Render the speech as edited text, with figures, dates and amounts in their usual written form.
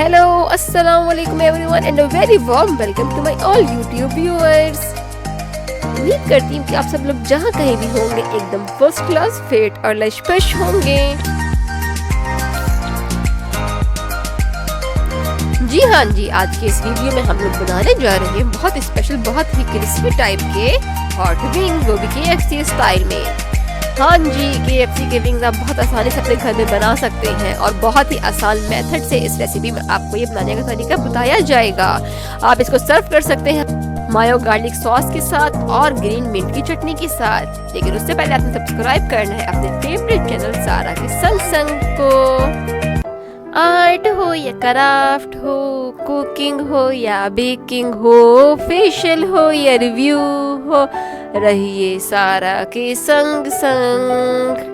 Hello, assalamu alaikum everyone and a very warm welcome to my all YouTube viewers. उम्मीद करती हूँ कि आप सब लोग जहाँ कहीं भी होंगे एकदम फर्स्ट क्लास फिट और लशपश होंगे। जी हाँ जी, आज के इस वीडियो में हम लोग बनाने जा रहे हैं बहुत स्पेशल, बहुत ही क्रिस्पी टाइप के हॉट विंग, वो भी KFC स्टाइल में। हाँ जी, KFC के विंग्स आप बहुत आसानी से अपने घर में बना सकते हैं और बहुत ही आसान मेथड से इस रेसिपी में आपको ये बनाने का तरीका बताया जाएगा। आप इसको सर्व कर सकते हैं मायो गार्लिक सॉस के साथ और ग्रीन मिंट की चटनी के साथ। लेकिन उससे पहले आपने सब्सक्राइब करना है अपने फेवरेट चैनल सारा के संग को। आर्ट हो या क्राफ्ट हो, कुकिंग हो या बेकिंग हो, फेशियल हो या रिव्यू हो, रहिए सारा के संग संग।